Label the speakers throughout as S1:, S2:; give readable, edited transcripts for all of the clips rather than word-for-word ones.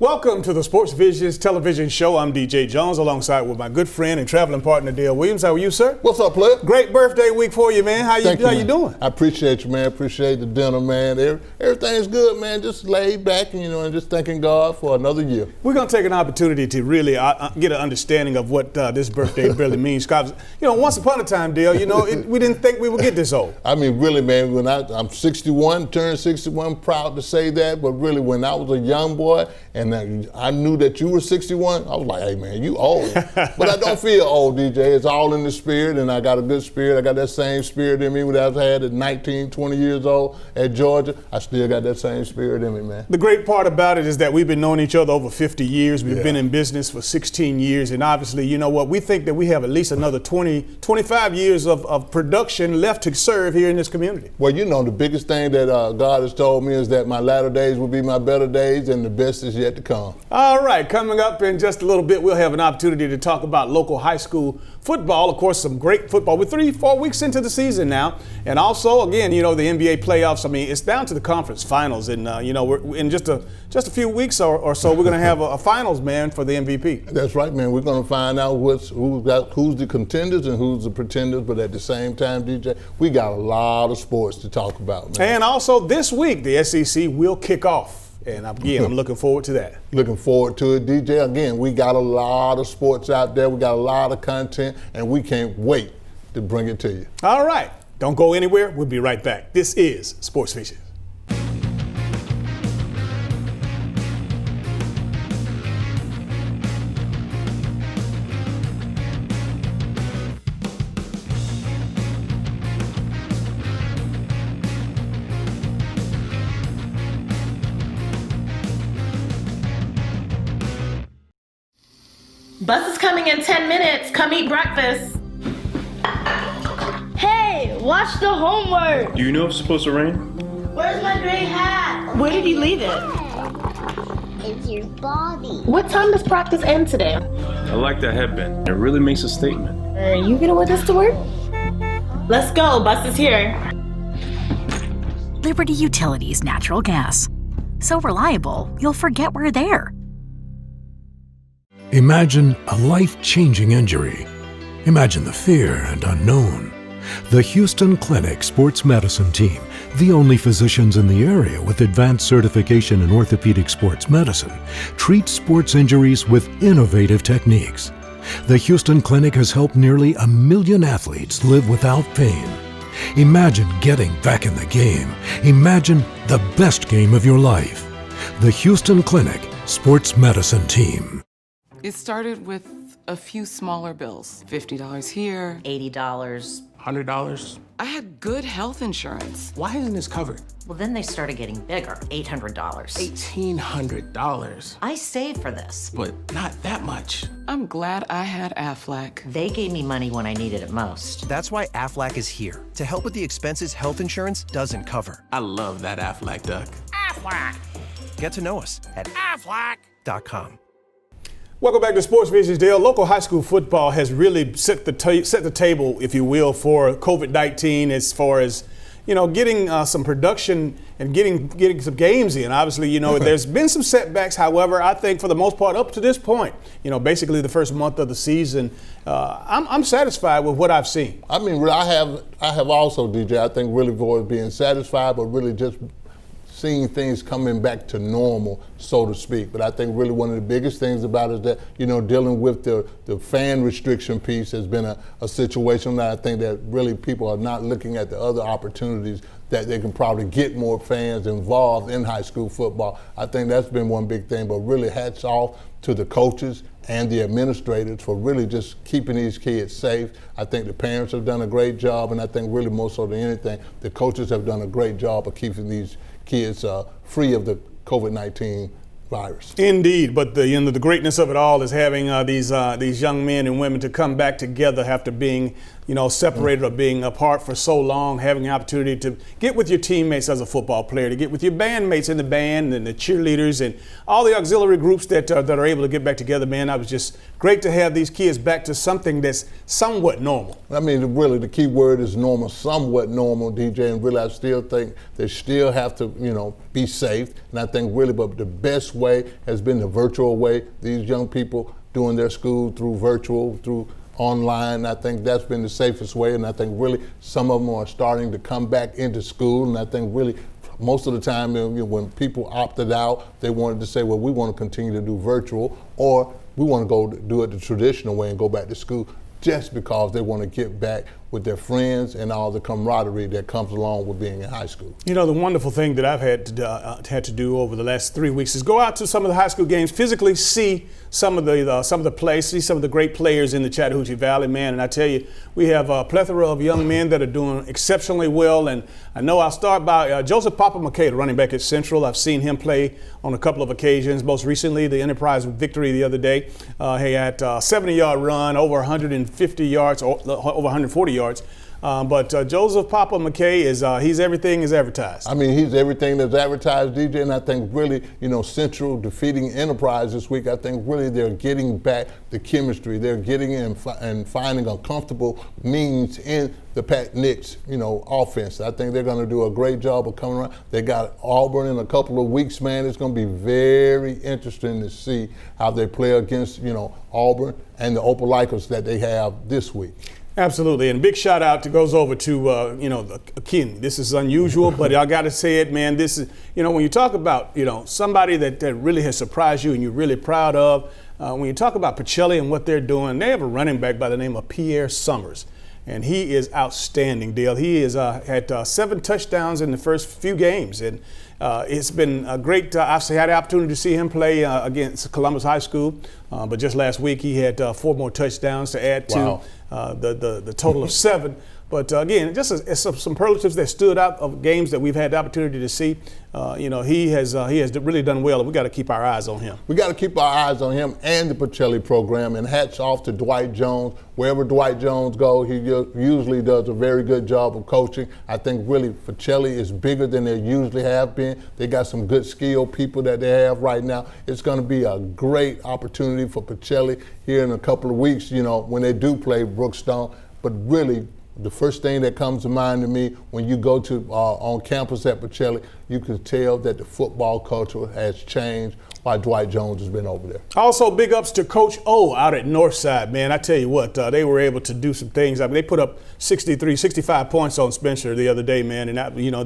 S1: Welcome to the Sports Visions television show. I'm DJ Jones alongside with my good friend and traveling partner, Dale Williams. How are you, sir?
S2: What's up, player?
S1: Great birthday week for you, man. How you doing?
S2: I appreciate you, man. Appreciate the dinner, man. Everything's good, man. Just laid back and just thanking God for another year.
S1: We're going to take an opportunity to really get an understanding of what this birthday really means. Because, once upon a time, Dale, we didn't think we would get this old.
S2: I mean, really, man, when I'm 61, turned 61, proud to say that. But really, when I was a young boy and I knew that you were 61, I was like, hey, man, you old. But I don't feel old, DJ. It's all in the spirit, and I got a good spirit. I got that same spirit in me that I had at 19, 20 years old at Georgia. I still got that same spirit in me, man.
S1: The great part about it is that we've been knowing each other over 50 years. We've been in business for 16 years, and obviously, you know what? We think that we have at least another 20, 25 years of production left to serve here in this community.
S2: Well, the biggest thing that God has told me is that my latter days will be my better days, and the best is yet to come.
S1: All right, coming up in just a little bit, we'll have an opportunity to talk about local high school football. Of course, some great football. We're 3-4 weeks into the season now. And also, again, the NBA playoffs. I mean, it's down to the conference finals. And, we're in just a few weeks or so, we're going to have a finals, man, for the MVP.
S2: That's right, man. We're going to find out who's the contenders and who's the pretenders. But at the same time, DJ, we got a lot of sports to talk about, man.
S1: And also this week, the SEC will kick off. And again, I'm looking forward to that.
S2: Looking forward to it, DJ. Again, we got a lot of sports out there. We got a lot of content, and we can't wait to bring it to you.
S1: All right. Don't go anywhere. We'll be right back. This is Sports Visions.
S3: Bus is coming in 10 minutes. Come eat breakfast.
S4: Hey, watch the homework.
S5: Do you know it's supposed to rain?
S4: Where's my gray hat?
S3: Where did you leave it?
S4: It's your body.
S3: What time does practice end today?
S5: I like that headband. It really makes a statement.
S3: Are you gonna wear this to work? Let's go. Bus is here.
S6: Liberty Utilities natural gas. So reliable, you'll forget we're there.
S7: Imagine a life-changing injury. Imagine the fear and unknown. The Houston Clinic Sports Medicine Team, the only physicians in the area with advanced certification in orthopedic sports medicine, treats sports injuries with innovative techniques. The Houston Clinic has helped nearly 1 million athletes live without pain. Imagine getting back in the game. Imagine the best game of your life. The Houston Clinic Sports Medicine Team.
S8: It started with a few smaller bills. $50 here.
S9: $80.
S10: $100.
S8: I had good health insurance.
S10: Why isn't this covered?
S9: Well, then they started getting bigger. $800.
S10: $1,800.
S9: I saved for this.
S10: But not that much.
S8: I'm glad I had Aflac.
S9: They gave me money when I needed it most.
S11: That's why Aflac is here, to help with the expenses health insurance doesn't cover.
S10: I love that Aflac duck.
S11: Aflac! Get to know us at aflac.com.
S1: Welcome back to Sports Visions, Dale. Local high school football has really set the table, if you will, for COVID-19 as far as, getting some production and getting some games in. Obviously, there's been some setbacks. However, I think for the most part, up to this point, basically the first month of the season, I'm satisfied with what I've seen.
S2: I mean, I have also, DJ, I think really for being satisfied, but really just seeing things coming back to normal, so to speak. But I think really one of the biggest things about it is that, dealing with the fan restriction piece has been a situation that I think that really people are not looking at the other opportunities that they can probably get more fans involved in high school football. I think that's been one big thing, but really hats off to the coaches and the administrators for really just keeping these kids safe. I think the parents have done a great job, and I think really more so than anything, the coaches have done a great job of keeping these kids free of the COVID-19 virus.
S1: Indeed, but the greatness of it all is having these young men and women to come back together after being separated or being apart for so long, having the opportunity to get with your teammates as a football player, to get with your bandmates in the band and the cheerleaders and all the auxiliary groups that are able to get back together, man. I was just great to have these kids back to something that's somewhat normal.
S2: I mean, really, the key word is normal, somewhat normal, DJ, and really I still think they still have to, be safe. And I think really, but the best way has been the virtual way. These young people doing their school through virtual, through online. I think that's been the safest way, and I think really some of them are starting to come back into school, and I think really most of the time when people opted out, they wanted to say, well, we want to continue to do virtual, or we want to go do it the traditional way and go back to school, just because they want to get back with their friends and all the camaraderie that comes along with being in high school.
S1: The wonderful thing that I've had to do over the last 3 weeks is go out to some of the high school games, physically see some of the plays, see some of the great players in the Chattahoochee Valley, man. And I tell you, we have a plethora of young men that are doing exceptionally well. And I know I'll start by Joseph Papa McKay, the running back at Central. I've seen him play on a couple of occasions, most recently the Enterprise victory the other day. He had a 70-yard run, over 150 yards, over 140 yards. But Joseph Papa McKay he's everything is advertised.
S2: I mean, he's everything that's advertised, DJ, and I think really, Central defeating Enterprise this week, I think really they're getting back the chemistry. They're getting in and finding a comfortable means in the Pat Nix, offense. I think they're going to do a great job of coming around. They got Auburn in a couple of weeks, man. It's going to be very interesting to see how they play against, Auburn and the Opelikers that they have this week.
S1: Absolutely, and big shout out goes over to Ken. This is unusual, but I got to say it, man. This is when you talk about somebody that really has surprised you and you're really proud of. When you talk about Pelli and what they're doing, they have a running back by the name of Pierre Summers, and he is outstanding, Dale. He has had 7 touchdowns in the first few games, and it's been a great. I've had the opportunity to see him play against Columbus High School, but just last week he had 4 more touchdowns to add to the total of 7. But again, just as some superlatives that stood out of games that we've had the opportunity to see. He has really done well, and we got to keep our eyes on him.
S2: We got to keep our eyes on him and the Pelli program. And hats off to Dwight Jones. Wherever Dwight Jones goes, he usually does a very good job of coaching. I think really Pelli is bigger than they usually have been. They got some good skilled people that they have right now. It's going to be a great opportunity for Pelli here in a couple of weeks. When they do play Brookstone, but really. The first thing that comes to mind to me when you go to on campus at Pelli, you can tell that the football culture has changed while Dwight Jones has been over there. Also, big ups to Coach O out at Northside, man. I tell you what, they were able to do some things. I mean, they put up 65 points on Spencer the other day, man. And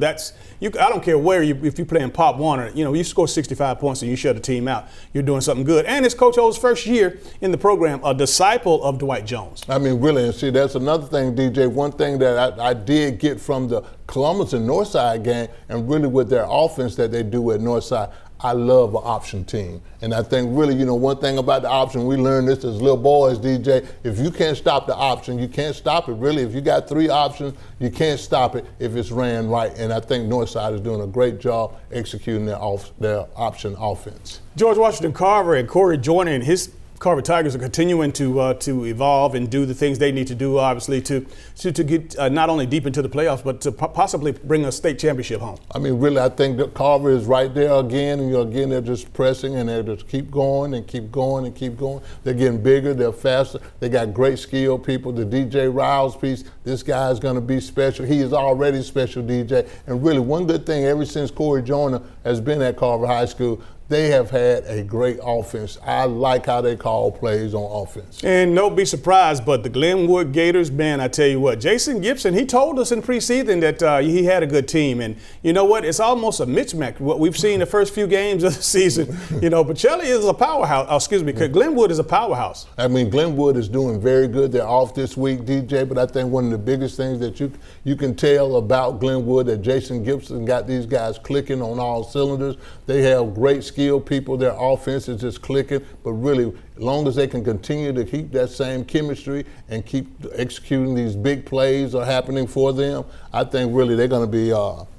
S2: that's I don't care where if you're playing Pop Warner, you score 65 points and you shut the team out, you're doing something good. And it's Coach O's first year in the program, a disciple of Dwight Jones. I mean, really, and see, that's another thing, DJ. One thing that I did get from the Columbus and Northside game, and really with their offense that they do at Northside, I love an option team. And I think really, one thing about the option, we learned this as little boys, DJ, if you can't stop the option, you can't stop it. Really, if you got 3 options, you can't stop it if it's ran right. And I think Northside is doing a great job executing their option offense. George Washington Carver and Corey Joyner and his Carver Tigers are continuing to evolve and do the things they need to do, obviously, to get not only deep into the playoffs, but to possibly bring a state championship home. I mean, really, I think that Carver is right there again, and again, they're just pressing, and they just keep going and keep going and keep going. They're getting bigger, they're faster, they got great skilled people. The DJ Riles piece, this guy is going to be special. He is already special, DJ. And really, one good thing ever since Corey Joyner has been at Carver High School, they have had a great offense. I like how they call plays on offense. And don't be surprised, but the Glenwood Gators, man, I tell you what, Jason Gibson, he told us in preseason that he had a good team. And you know what? It's almost a mismatch. What we've seen the first few games of the season, Pelli is a powerhouse. Glenwood is a powerhouse. I mean, Glenwood is doing very good. They're off this week, DJ, but I think one of the biggest things that you can tell about Glenwood that Jason Gibson got these guys clicking on all cylinders. They have great skilled people. Their offense is just clicking. But really, as long as they can continue to keep that same chemistry and keep executing these big plays are happening for them, I think really they're going to be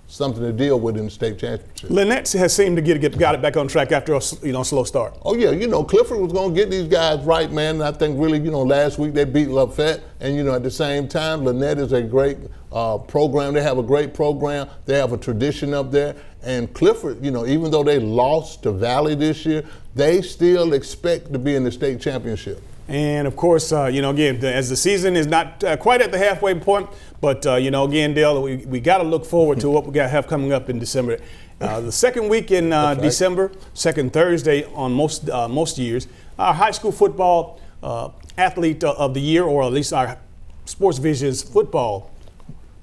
S2: something to deal with in the state championship.
S1: Lynette has seemed to got it back on track after a slow start.
S2: Oh yeah, Clifford was going to get these guys right, man. And I think really, last week they beat Lafayette, and at the same time, Lynette is a great program. They have a great program. They have a tradition up there. And Clifford, even though they lost to Valley this year, they still expect to be in the state championship.
S1: And of course, again, as the season is not quite at the halfway point, but again, Dale, we got to look forward to what we got to have coming up in December. The second week in December, second Thursday on most years, our high school football athlete of the year, or at least our Sports Vision's football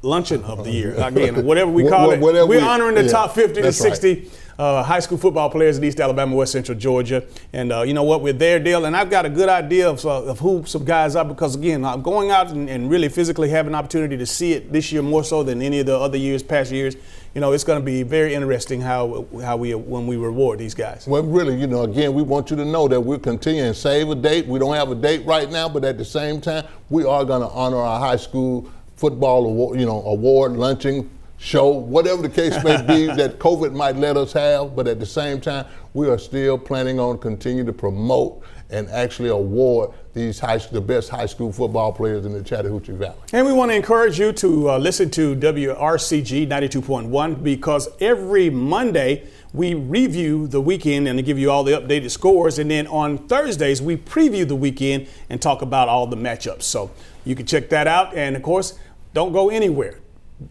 S1: luncheon of the year. Again, whatever we call it, we're honoring the top 50 to 60 high school football players in East Alabama, West Central Georgia. And you know what, we're there, Dale, and I've got a good idea of who some guys are, because again, I'm going out and really physically having an opportunity to see it this year more so than any of the other years, past years. It's going to be very interesting when we reward these guys.
S2: Well, really, again, we want you to know that we're continuing to save a date. We don't have a date right now, but at the same time, we are going to honor our high school football award luncheon show, whatever the case may be that COVID might let us have. But at the same time, we are still planning on continue to promote and actually award the best high school football players in the Chattahoochee Valley.
S1: And we want to encourage you to listen to WRCG 92.1, because every Monday we review the weekend and give you all the updated scores. And then on Thursdays, we preview the weekend and talk about all the matchups. So you can check that out. And of course, don't go anywhere.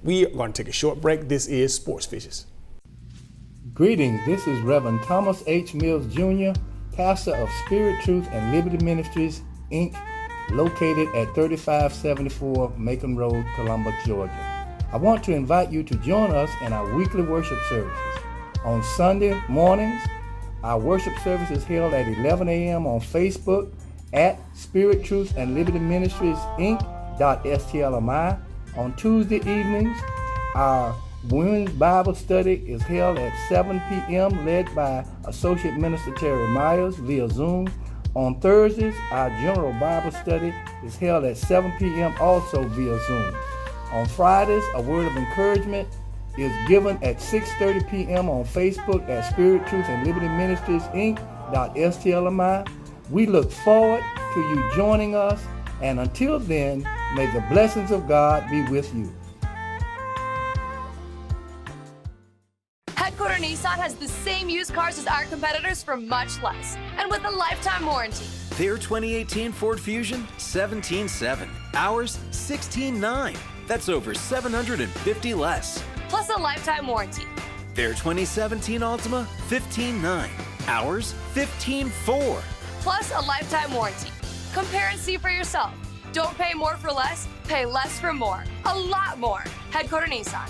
S1: We are going to take a short break. This is Sports Visions.
S12: Greetings. This is Reverend Thomas H. Mills Jr., pastor of Spirit, Truth, and Liberty Ministries, Inc., located at 3574 Macon Road, Columbus, Georgia. I want to invite you to join us in our weekly worship services. On Sunday mornings, our worship service is held at 11 a.m. on Facebook at Spirit, Truth, and Liberty Ministries, Inc.STLMI. On Tuesday evenings, our Women's Bible Study is held at 7 p.m. led by Associate Minister Terry Myers via Zoom. On Thursdays, our General Bible Study is held at 7 p.m. also via Zoom. On Fridays, a word of encouragement is given at 6:30 p.m. on Facebook at Spirit, Truth, and Liberty Ministries, Inc.STLMI. We look forward to you joining us, and until then, may the blessings of God be with you.
S13: Headquarter Nissan has the same used cars as our competitors for much less, and with a lifetime warranty.
S11: Their 2018 Ford Fusion, $17,700. Ours, $16,900. That's over $750 less.
S13: Plus a lifetime warranty.
S11: Their 2017 Altima, $15,900. Ours, $15,400.
S13: Plus a lifetime warranty. Compare and see for yourself. Don't pay more for less, pay less for more. A lot more. Headquarter Nissan.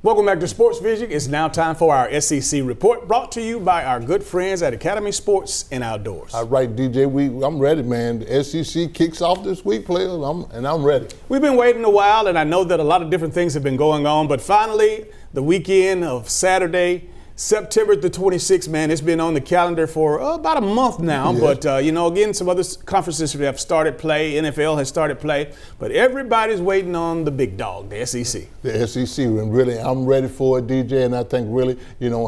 S1: Welcome back to Sports Vision. It's now time for our SEC report, brought to you by our good friends at Academy Sports and Outdoors.
S2: All right, DJ, I'm ready, man. The SEC kicks off this week, players, and I'm ready.
S1: We've been waiting a while, and I know that a lot of different things have been going on, but finally, the weekend of Saturday, September the 26th, man, it's been on the calendar for about a month now. Yes. But, again, some other conferences have started play. NFL has started play. But everybody's waiting on the big dog, the SEC.
S2: The SEC, and really, I'm ready for it, DJ. And I think really,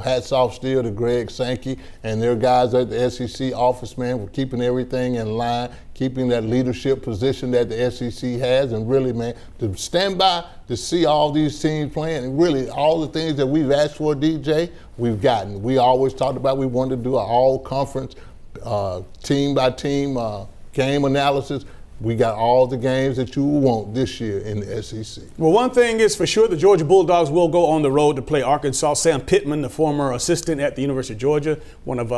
S2: hats off still to Greg Sankey and their guys at the SEC office, man, for keeping everything in line, keeping that leadership position that the SEC has. And really, man, to stand by to see all these teams playing, and really all the things that we've asked for, DJ, we've gotten. We always talked about we wanted to do an all-conference, team-by-team game analysis. We got all the games that you want this year in the SEC.
S1: Well, one thing is for sure, the Georgia Bulldogs will go on the road to play Arkansas. Sam Pittman, the former assistant at the University of Georgia, one of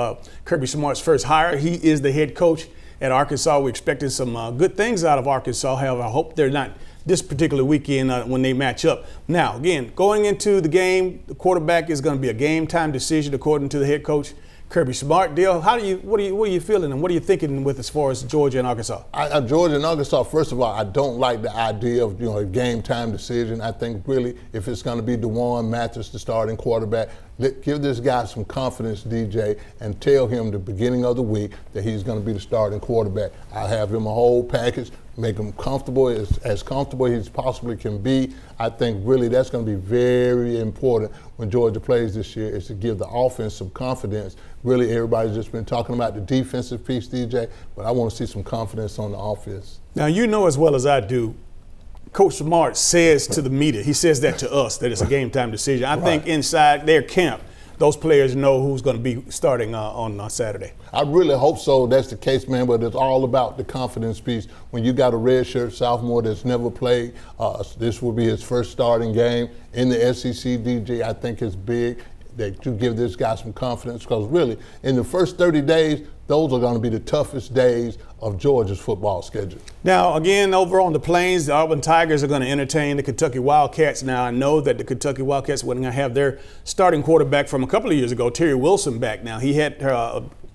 S1: Kirby Smart's first hire, he is the head coach at Arkansas. We're expecting some good things out of Arkansas. However, I hope they're not this particular weekend when they match up. Now, again, going into the game, the quarterback is going to be a game-time decision according to the head coach, Kirby Smart. Dale, what are you feeling and what are you thinking with as far as Georgia and Arkansas?
S2: Georgia and Arkansas, first of all, I don't like the idea of a game-time decision. I think really if it's going to be DeJuan Mathis, the starting quarterback, Give this guy some confidence, DJ, and tell him the beginning of the week that he's going to be the starting quarterback. I have him a whole package, make him comfortable, as comfortable as he possibly can be. I think really that's going to be very important when Georgia plays this year, is to give the offense some confidence. Really, everybody's just been talking about the defensive piece, DJ, but I want to see some confidence on the offense.
S1: Now, you know as well as I do, Coach Smart says to the media, he says that to us, that it's a game time decision. I think inside their camp, those players know who's going to be starting on Saturday.
S2: I really hope so. That's the case, man, but it's all about the confidence piece. When you got a redshirt sophomore that's never played, this will be his first starting game in the SEC, DJ. I think it's big that you give this guy some confidence, because really, in the first 30 days, those are going to be the toughest days of Georgia's football schedule.
S1: Now, again, over on the Plains, the Auburn Tigers are going to entertain the Kentucky Wildcats. Now, I know that the Kentucky Wildcats were going to have their starting quarterback from a couple of years ago, Terry Wilson, back. Now, he had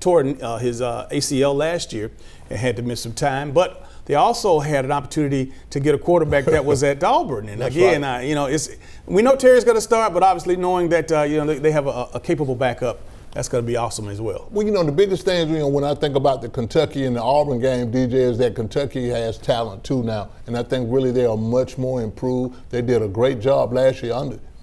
S1: torn his ACL last year and had to miss some time, but they also had an opportunity to get a quarterback that was at Auburn. And again, we know Terry's going to start, but obviously knowing that they have a capable backup, that's going to be awesome as well.
S2: Well, the biggest thing, when I think about the Kentucky and the Auburn game, DJ, is that Kentucky has talent too now. And I think really they are much more improved. They did a great job last year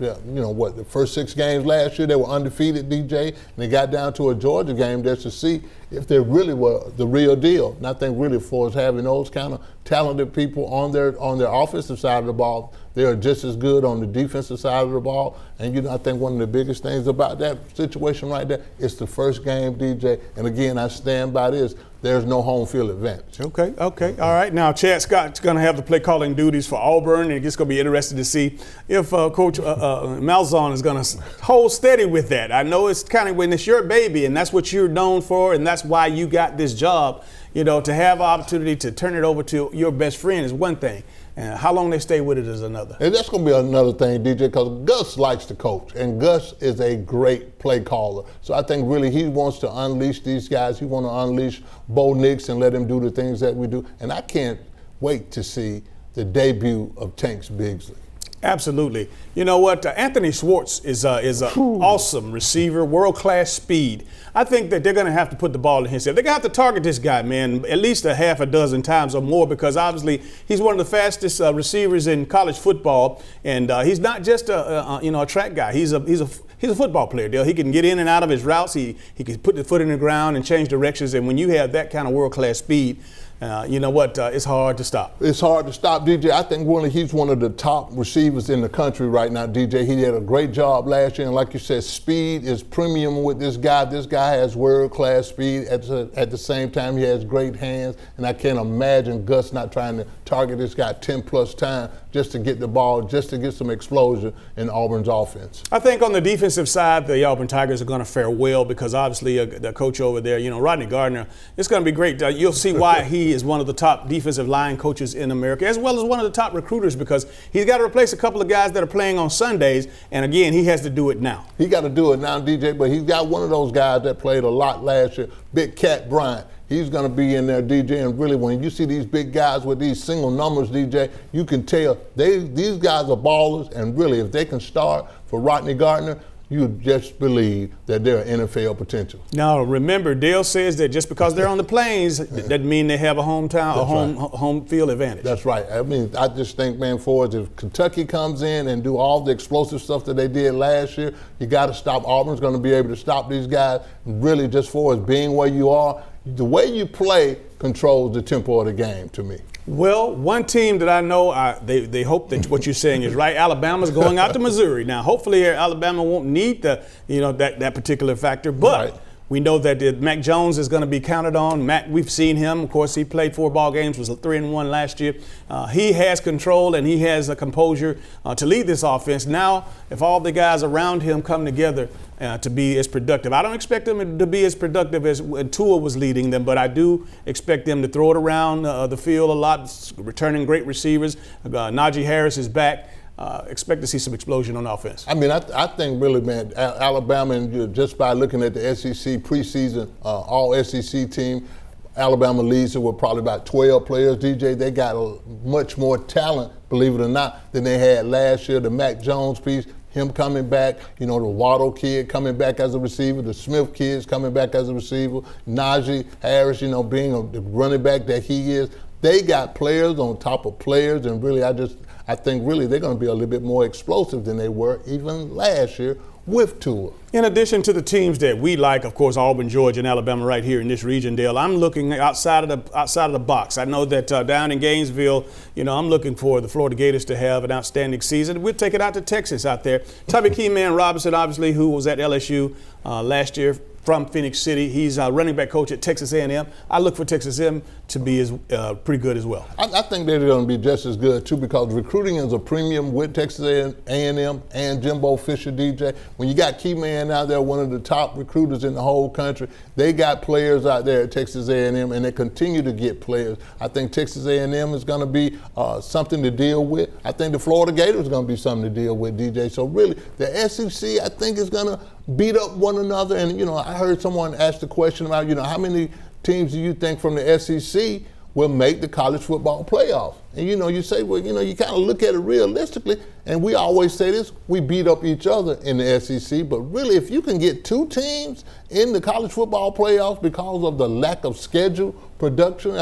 S2: the first 6 games last year, they were undefeated, DJ, and they got down to a Georgia game just to see if they really were the real deal. And I think really for us having those kind of talented people on their offensive side of the ball, they are just as good on the defensive side of the ball. And I think one of the biggest things about that situation right there is the first game, DJ. And again, I stand by this. There's no home field advantage.
S1: Okay. All right. Now, Chad Scott's going to have the play calling duties for Auburn, and it's going to be interesting to see if Coach Malzahn is going to hold steady with that. I know it's kind of when it's your baby, and that's what you're known for, and that's why you got this job. To have an opportunity to turn it over to your best friend is one thing. And how long they stay with it is another.
S2: And that's going to be another thing, DJ, because Gus likes to coach, and Gus is a great play caller. So I think really he wants to unleash these guys. He wants to unleash Bo Nix and let him do the things that we do. And I can't wait to see the debut of Tanks Bigsley.
S1: Absolutely. You know what? Anthony Schwartz is an awesome receiver, world-class speed. I think that they're going to have to put the ball in his head. They're going to have to target this guy, man, at least a half a dozen times or more, because obviously he's one of the fastest receivers in college football, and he's not just a track guy. He's a football player, Dale. He can get in and out of his routes. He can put the foot in the ground and change directions, and when you have that kind of world-class speed, it's hard to stop.
S2: It's hard to stop, DJ. I think he's one of the top receivers in the country right now, DJ. He did a great job last year, and like you said, speed is premium with this guy. This guy has world-class speed. At the same time, he has great hands, and I can't imagine Gus not trying to target this guy 10-plus times just to get the ball, just to get some explosion in Auburn's offense.
S1: I think on the defensive side, the Auburn Tigers are going to fare well because obviously the coach over there, Rodney Gardner, it's going to be great. You'll see why he is one of the top defensive line coaches in America, as well as one of the top recruiters, because he's got to replace a couple of guys that are playing on Sundays, and again, he has to do it now.
S2: He got to do it now, DJ, but he's got one of those guys that played a lot last year, Big Cat Bryant. He's going to be in there, DJ, and really when you see these big guys with these single numbers, DJ, you can tell these guys are ballers, and really if they can start for Rodney Gardner, you just believe that they're NFL potential.
S1: Now, remember, Dale says that just because they're on the Plains, doesn't mean they have a home field advantage.
S2: That's right. I mean, I just think, man, if Kentucky comes in and do all the explosive stuff that they did last year, you got to stop. Auburn's going to be able to stop these guys. Really, just for us being where you are, the way you play controls the tempo of the game to me.
S1: Well, one team that I know, they hope that what you're saying is right. Alabama's going out to Missouri. Now, hopefully Alabama won't need that particular factor, but we know that Mac Jones is going to be counted on. Mac, we've seen him. Of course, he played 4 ball games, was 3-1 last year. He has control and he has a composure to lead this offense. Now, if all the guys around him come together to be as productive. I don't expect them to be as productive as when Tua was leading them, but I do expect them to throw it around the field a lot, returning great receivers. Najee Harris is back. Expect to see some explosion on offense.
S2: I mean, I think really, man, Alabama, and just by looking at the SEC preseason, all SEC team, Alabama leads it with probably about 12 players, DJ. They got much more talent, believe it or not, than they had last year. The Mac Jones piece, him coming back, the Waddle kid coming back as a receiver, the Smith kids coming back as a receiver, Najee Harris, being the running back that he is. They got players on top of players, and really I think really they're going to be a little bit more explosive than they were even last year with Tua.
S1: In addition to the teams that we like, of course, Auburn, Georgia, and Alabama right here in this region, Dale, I'm looking outside of the box. I know that down in Gainesville, I'm looking for the Florida Gators to have an outstanding season. We'll take it out to Texas out there. Tubby Keyman Robinson, obviously, who was at LSU last year from Phoenix City. He's a running back coach at Texas A&M. I look for Texas A&M to be pretty good as well.
S2: I think they're going to be just as good, too, because recruiting is a premium with Texas A&M and Jimbo Fisher, DJ. When you got Keyman out there, one of the top recruiters in the whole country, they got players out there at Texas A&M, and they continue to get players. I think Texas A&M is going to be something to deal with. I think the Florida Gators is going to be something to deal with, DJ. So really, the SEC, I think, is going to beat up one another. And, I heard someone ask the question about, how many teams do you think from the SEC will make the college football playoff? And, you say, well, you kind of look at it realistically, and we always say this, we beat up each other in the SEC, but really if you can get 2 teams in the college football playoffs because of the lack of schedule production,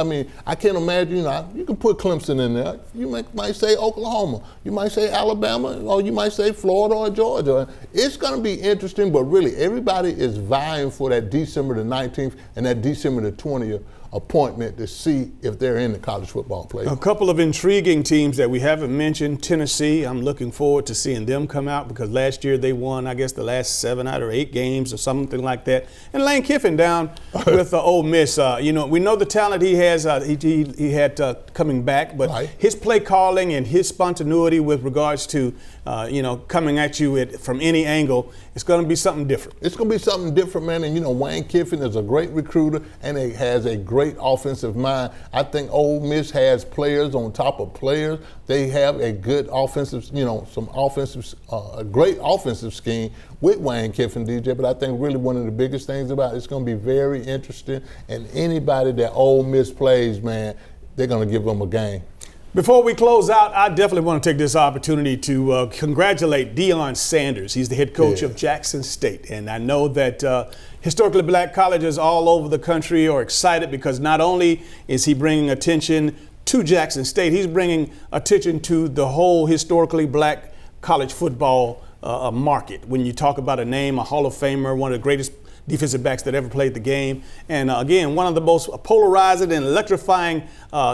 S2: I can't imagine, you can put Clemson in there. You might say Oklahoma, you might say Alabama, or you might say Florida or Georgia. It's going to be interesting, but really everybody is vying for that December the 19th and that December the 20th appointment to see if they're in the college football playoff.
S1: A couple of intriguing teams that we haven't mentioned. Tennessee, I'm looking forward to seeing them come out because last year they won, I guess, the last 7 out of 8 games or something like that. And Lane Kiffin down with Ole Miss. We know the talent he has. He had coming back, but his play calling and his spontaneity with regards to coming at you from any angle, it's going to be something different.
S2: It's going to be something different, man. And Wayne Kiffin is a great recruiter and he has a great offensive mind. I think Ole Miss has players on top of players. They have a good offensive, a great offensive scheme with Wayne Kiffin, DJ. But I think really one of the biggest things about it's going to be very interesting. And anybody that Ole Miss plays, man, they're going to give them a game.
S1: Before we close out, I definitely want to take this opportunity to congratulate Deion Sanders. He's the head coach of Jackson State. And I know that historically black colleges all over the country are excited because not only is he bringing attention to Jackson State, he's bringing attention to the whole historically black college football market. When you talk about a name, a Hall of Famer, one of the greatest defensive backs that ever played the game. And again, one of the most polarizing and electrifying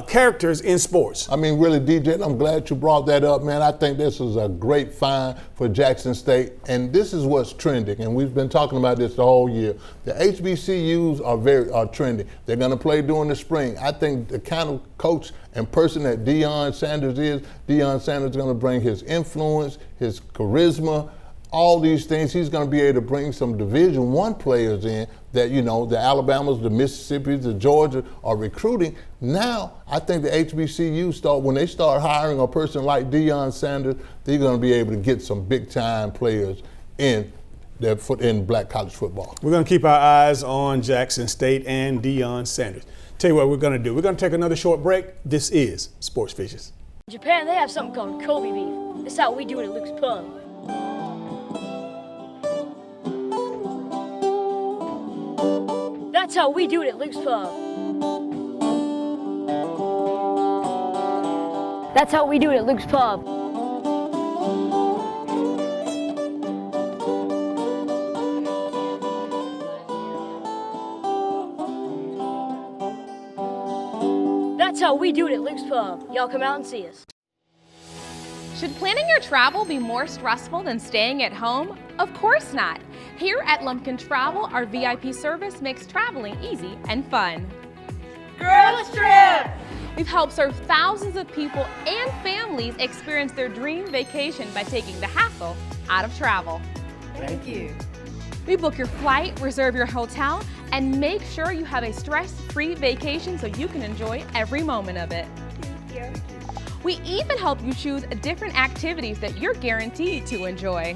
S1: characters in sports.
S2: Really, DJ, I'm glad you brought that up, man. I think this is a great find for Jackson State. And this is what's trending. And we've been talking about this the whole year. The HBCUs are trending. They're going to play during the spring. I think the kind of coach and person that Deion Sanders is going to bring his influence, his charisma, all these things. He's going to be able to bring some Division I players in that, the Alabamas, the Mississippis, the Georgia are recruiting. Now, I think the HBCU when they start hiring a person like Deion Sanders, they're going to be able to get some big-time players in black college football.
S1: We're going to keep our eyes on Jackson State and Deion Sanders. Tell you what we're going to do. We're going to take another short break. This is Sports Fishes.
S14: In Japan, they have something called Kobe beef. That's how we do it at Luke's Pub. That's how we do it at Luke's Pub. That's how we do it at Luke's Pub. That's how we do it at Luke's Pub. Y'all come out and see us.
S15: Should planning your travel be more stressful than staying at home? Of course not. Here at Lumpkin Travel, our VIP service makes traveling easy and fun.
S14: Girls Trip!
S15: We've helped serve thousands of people and families experience their dream vacation by taking the hassle out of travel.
S14: Thank you.
S15: We book your flight, reserve your hotel, and make sure you have a stress-free vacation so you can enjoy every moment of it.
S14: Thank you.
S15: We even help you choose different activities that you're guaranteed to enjoy.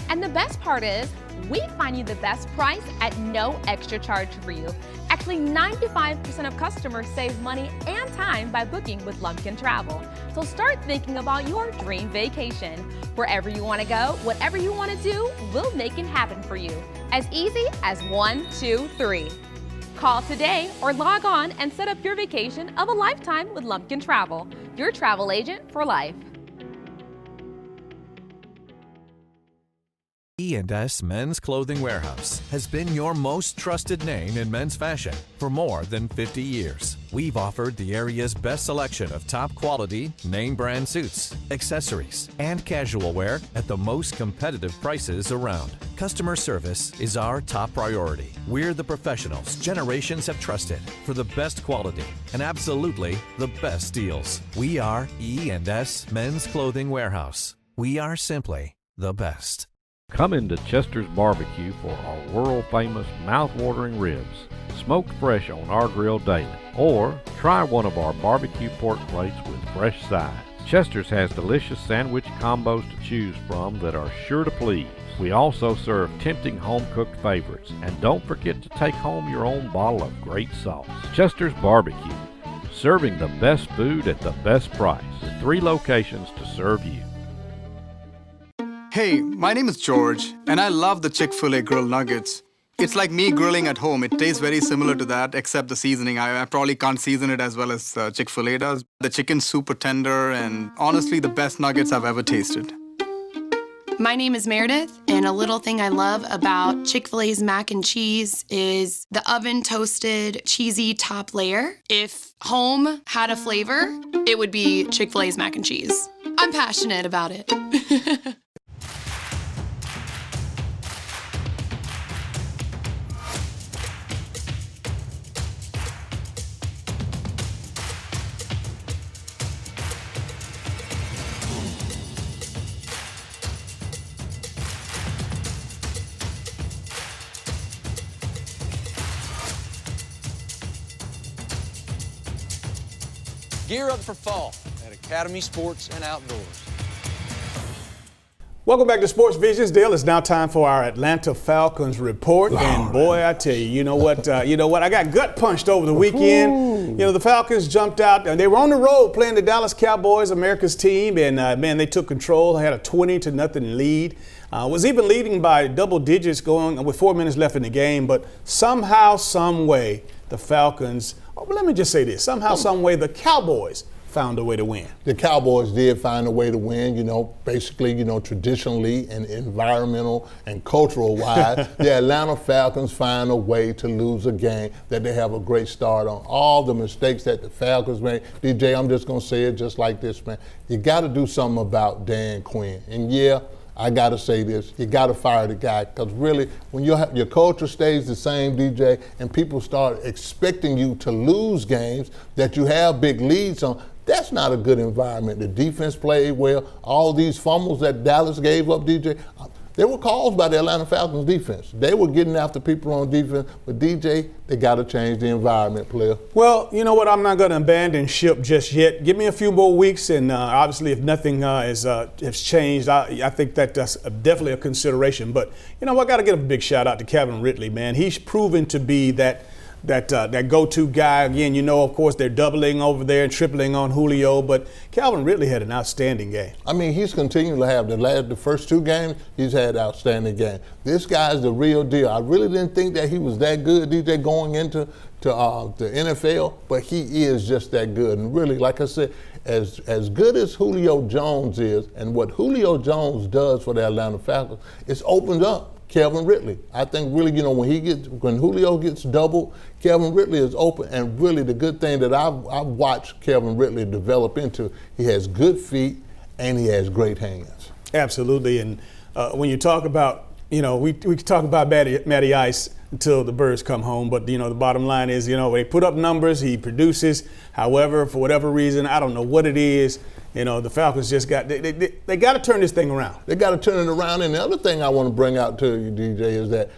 S15: And the best part is, we find you the best price at no extra charge for you. At Roughly 95% of customers save money and time by booking with Lumpkin Travel. So start thinking about your dream vacation. Wherever you want to go, whatever you want to do, we'll make it happen for you. As easy as 1, 2, 3. Call today or log on and set up your vacation of a lifetime with Lumpkin Travel, your travel agent for life.
S16: E&S Men's Clothing Warehouse has been your most trusted name in men's fashion for more than 50 years. We've offered the area's best selection of top quality, name brand suits, accessories, and casual wear at the most competitive prices around. Customer service is our top priority. We're the professionals generations have trusted for the best quality and absolutely the best deals. We are E&S Men's Clothing Warehouse. We are simply the best.
S17: Come into Chester's Barbecue for our world-famous mouth-watering ribs, smoked fresh on our grill daily. Or try one of our barbecue pork plates with fresh sides. Chester's has delicious sandwich combos to choose from that are sure to please. We also serve tempting home-cooked favorites. And don't forget to take home your own bottle of great sauce. Chester's Barbecue, serving the best food at the best price, with 3 locations to serve you.
S18: Hey, my name is George, and I love the Chick-fil-A grilled nuggets. It's like me grilling at home. It tastes very similar to that, except the seasoning. I probably can't season it as well as Chick-fil-A does. The chicken's super tender, and honestly, the best nuggets I've ever tasted.
S19: My name is Meredith, and a little thing I love about Chick-fil-A's mac and cheese is the oven-toasted, cheesy top layer. If home had a flavor, it would be Chick-fil-A's mac and cheese. I'm passionate about it.
S20: Gear up for fall at Academy Sports and Outdoors.
S1: Welcome back to Sports Visions. Dale, it's now time for our Atlanta Falcons report. And boy, I tell you, you know what? I got gut punched over the weekend. Ooh. You know, the Falcons jumped out, and they were on the road playing the Dallas Cowboys, America's team, and man, they took control. Had a 20-0 lead. Was even leading by double digits going with 4 minutes left in the game, but somehow, some way, the Falcons. Let me just say this. Somehow, some way, the Cowboys found a way to win.
S2: The Cowboys did find a way to win, basically, traditionally and environmental and cultural wise. The Atlanta Falcons find a way to lose a game that they have a great start on. All the mistakes that the Falcons made. DJ, I'm just going to say it just like this, man. You got to do something about Dan Quinn. And yeah, I got to say this, you got to fire the guy, because really, when your culture stays the same, DJ, and people start expecting you to lose games that you have big leads on, that's not a good environment. The defense played well. All these fumbles that Dallas gave up, DJ, they were caused by the Atlanta Falcons defense. They were getting after people on defense, but DJ, they got to change the environment, player.
S1: Well, you know what? I'm not going to abandon ship just yet. Give me a few more weeks, and obviously, if nothing has changed, I think that's definitely a consideration. But you know, I got to give a big shout out to Calvin Ridley, man. He's proven to be that go-to guy. Again, of course, they're doubling over there and tripling on Julio, but Calvin Ridley had an outstanding game. I mean,
S2: he's continued to have the first 2 games, he's had outstanding game. This guy's the real deal. I really didn't think that he was that good, DJ, going into the NFL, but he is just that good. And really, like I said, as good as Julio Jones is, and what Julio Jones does for the Atlanta Falcons, it's opened up Calvin Ridley. I think really, when Julio gets doubled, Calvin Ridley is open. And really the good thing that I've watched Calvin Ridley develop into, he has good feet and he has great hands.
S1: Absolutely. And when you talk about, we can talk about Matty Ice until the birds come home. But, the bottom line is, they put up numbers, he produces. However, for whatever reason, I don't know what it is, the Falcons just they got to turn this thing around.
S2: They got to turn it around. And the other thing I want to bring out to you, DJ, is that,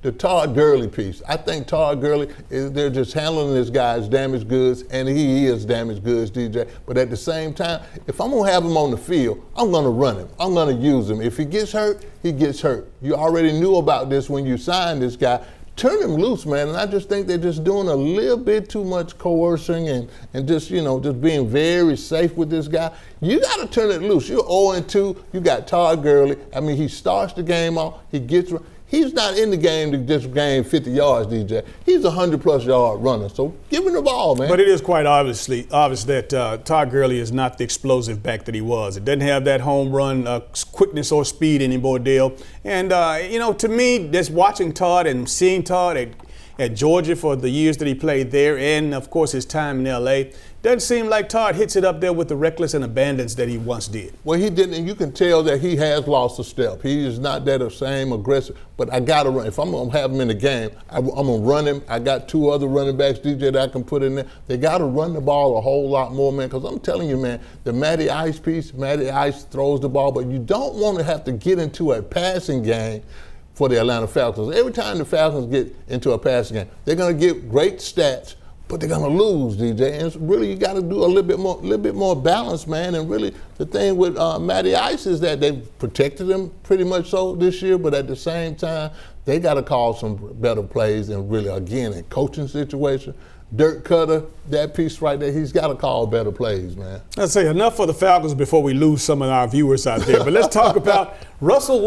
S2: the Todd Gurley piece. I think Todd Gurley, they're just handling this guy as damaged goods, and he is damaged goods, DJ. But at the same time, if I'm going to have him on the field, I'm going to run him. I'm going to use him. If he gets hurt, he gets hurt. You already knew about this when you signed this guy. turn him loose, man. And I just think they're just doing a little bit too much coercing and just, just being very safe with this guy. You got to turn it loose. You're 0-2. You got Todd Gurley. I mean, he starts the game off. He's not in the game to just gain 50 yards, DJ. He's a 100-plus yard runner. So give him the ball, man.
S1: But it is quite obvious that Todd Gurley is not the explosive back that he was. It doesn't have that home run quickness or speed anymore, Dale. And, to me, just watching Todd and seeing Todd at Georgia for the years that he played there and, of course, his time in L.A., doesn't seem like Todd hits it up there with the reckless and abandon that he once did.
S2: Well, he didn't, and you can tell that he has lost a step. He is not that same aggressive, but I got to run. If I'm going to have him in the game, I'm going to run him. I got 2 other running backs, DJ, that I can put in there. They got to run the ball a whole lot more, man, because I'm telling you, man, the Matty Ice piece, Matty Ice throws the ball, but you don't want to have to get into a passing game for the Atlanta Falcons. Every time the Falcons get into a passing game, they're going to get great stats, but they're gonna lose, DJ. And really, you got to do a little bit more balance, man. And really, the thing with Matty Ice is that they've protected him pretty much so this year, but at the same time, they got to call some better plays. And really, again, in coaching situation, Dirk Cutter, that piece right there, he's got to call better plays, man.
S1: Let's say enough for the Falcons before we lose some of our viewers out there. But let's talk about Russell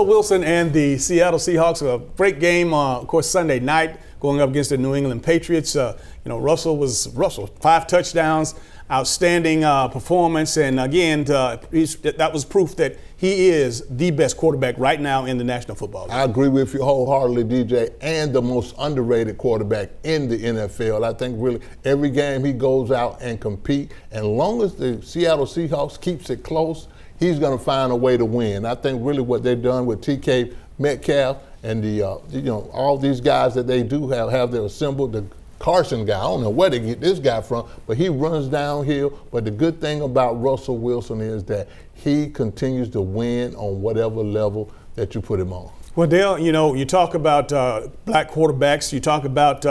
S1: Wilson and the Seattle Seahawks. A great game, of course, Sunday night, going up against the New England Patriots. Russell, 5 touchdowns, outstanding performance, and again, that was proof that he is the best quarterback right now in the National Football League.
S2: I agree with you wholeheartedly, DJ, and the most underrated quarterback in the NFL. I think really every game he goes out and compete, and as long as the Seattle Seahawks keeps it close, he's going to find a way to win. I think really what they've done with TK Metcalf and all these guys that they do have their assembled. The Carson guy, I don't know where they get this guy from, but he runs downhill. But the good thing about Russell Wilson is that he continues to win on whatever level that you put him on.
S1: Well, Dale, you talk about black quarterbacks. You talk about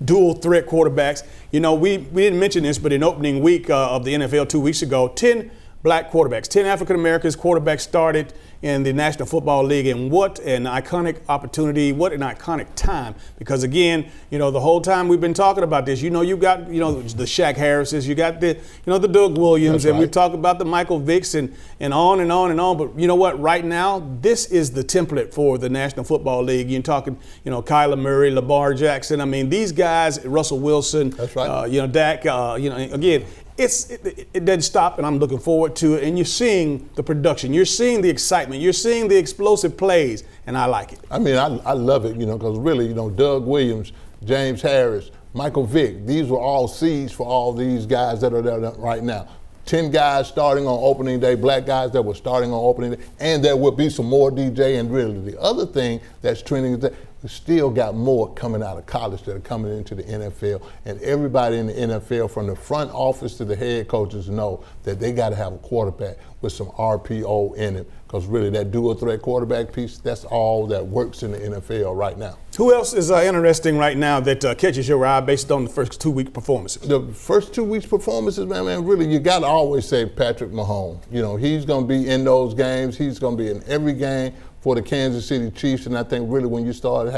S1: dual threat quarterbacks. We didn't mention this, but in opening week of the NFL 2 weeks ago, 10 black quarterbacks, 10 African Americans quarterbacks started in the National Football League, and what an iconic opportunity, what an iconic time. Because again, the whole time we've been talking about this, you got, the Shaq Harrises, you got the Doug Williams,
S2: That's
S1: and
S2: right.
S1: we talk about the Michael Vicks and on and on and on. But you know what? Right now, this is the template for the National Football League. You're talking, Kyler Murray, Lamar Jackson. I mean, these guys, Russell Wilson,
S2: That's right.
S1: Dak. Again. It doesn't stop, and I'm looking forward to it. And you're seeing the production, you're seeing the excitement, you're seeing the explosive plays, and I like it.
S2: I mean, I love it, because really, Doug Williams, James Harris, Michael Vick, these were all seeds for all these guys that are there right now. 10 guys starting on opening day, black guys that were starting on opening day, and there will be some more, DJ. And really, the other thing that's trending is that we still got more coming out of college that are coming into the NFL. And everybody in the NFL, from the front office to the head coaches, know that they got to have a quarterback with some RPO in it. Because really, that dual threat quarterback piece, that's all that works in the NFL right now.
S1: Who else is interesting right now that catches your eye based on the first 2 week performances?
S2: The first 2 weeks performances, man, really, you got to always say Patrick Mahomes. He's going to be in those games. He's going to be in every game for the Kansas City Chiefs. And I think really when you start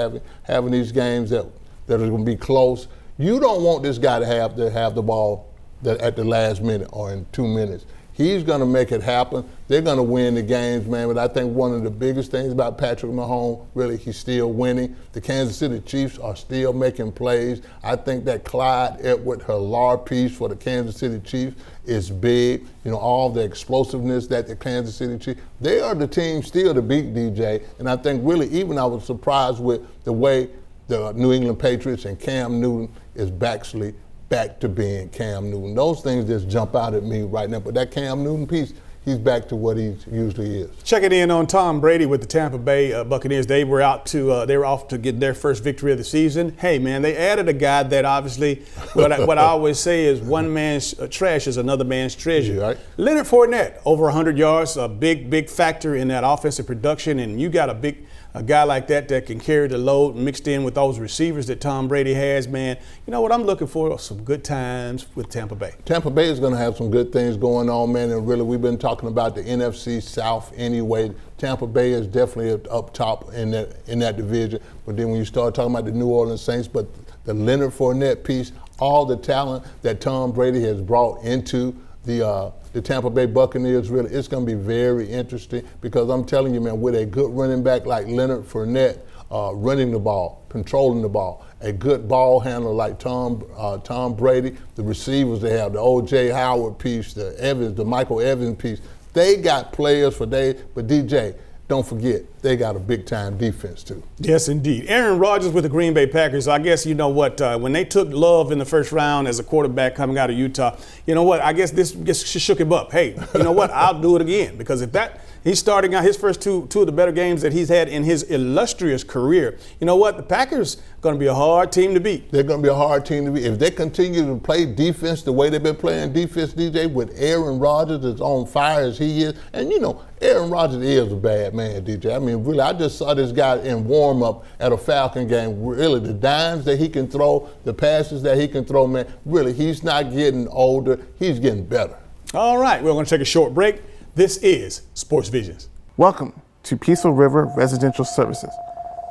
S2: having these games that are going to be close, you don't want this guy to have the ball at the last minute or in 2 minutes. He's going to make it happen. They're going to win the games, man. But I think one of the biggest things about Patrick Mahomes, really, he's still winning. The Kansas City Chiefs are still making plays. I think that Clyde Edwards-Helaire piece for the Kansas City Chiefs is big. All the explosiveness that the Kansas City Chiefs, they are the team still to beat, DJ. And I think really, even I was surprised with the way the New England Patriots and Cam Newton is actually back to being Cam Newton. Those things just jump out at me right now. But that Cam Newton piece, he's back to what he usually is.
S1: Checking in on Tom Brady with the Tampa Bay Buccaneers. They were off to get their first victory of the season. Hey, man, they added a guy that obviously, what I always say is one man's trash is another man's treasure.
S2: Yeah, right.
S1: Leonard Fournette, over 100 yards, a big factor in that offensive production, and you got a big a guy like that can carry the load, mixed in with those receivers that Tom Brady has, man, you know what I'm looking for are some good times with Tampa Bay.
S2: Tampa Bay is going to have some good things going on, man, and really we've been talking about the NFC South anyway. Tampa Bay is definitely up top in that division, but then when you start talking about the New Orleans Saints, but the Leonard Fournette piece, all the talent that Tom Brady has brought into the Tampa Bay Buccaneers, really, it's going to be very interesting because I'm telling you, man, with a good running back like Leonard Fournette, running the ball, controlling the ball, a good ball handler like Tom Brady, the receivers they have, the O.J. Howard piece, the Michael Evans piece, they got players for days, but DJ, don't forget, they got a big-time defense, too.
S1: Yes, indeed. Aaron Rodgers with the Green Bay Packers. I guess, you know what, when they took Love in the first round as a quarterback coming out of Utah, you know what, I guess this just shook him up. Hey, you know what, I'll do it again. Because if he's starting out his first two of the better games that he's had in his illustrious career, you know what, the Packers are going to be a hard team to beat.
S2: They're going to be a hard team to beat. If they continue to play defense the way they've been playing defense, DJ, with Aaron Rodgers as on fire as he is, and you know, Aaron Rodgers is a bad man, DJ. I mean, really, I just saw this guy in warm-up at a Falcon game. Really, the dimes that he can throw, the passes that he can throw, man, really, he's not getting older. He's getting better.
S1: All right, we're going to take a short break. This is Sports Visions.
S21: Welcome to Peaceful River Residential Services,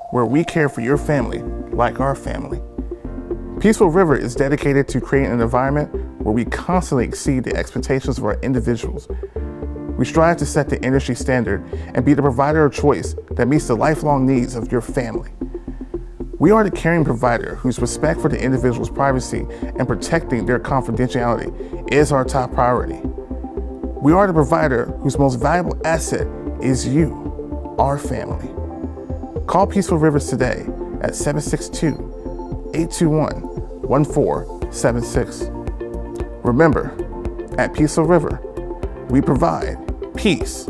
S21: where we care for your family like our family. Peaceful River is dedicated to creating an environment where we constantly exceed the expectations of our individuals. We strive to set the industry standard and be the provider of choice that meets the lifelong needs of your family. We are the caring provider whose respect for the individual's privacy and protecting their confidentiality is our top priority. We are the provider whose most valuable asset is you, our family. Call Peaceful Rivers today at 762-821-1476. Remember, at Peaceful River, we provide peace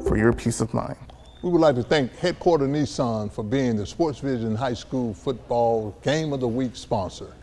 S21: for your peace of mind.
S2: We would like to thank Headquarter Nissan for being the Sports Vision High School Football Game of the Week sponsor.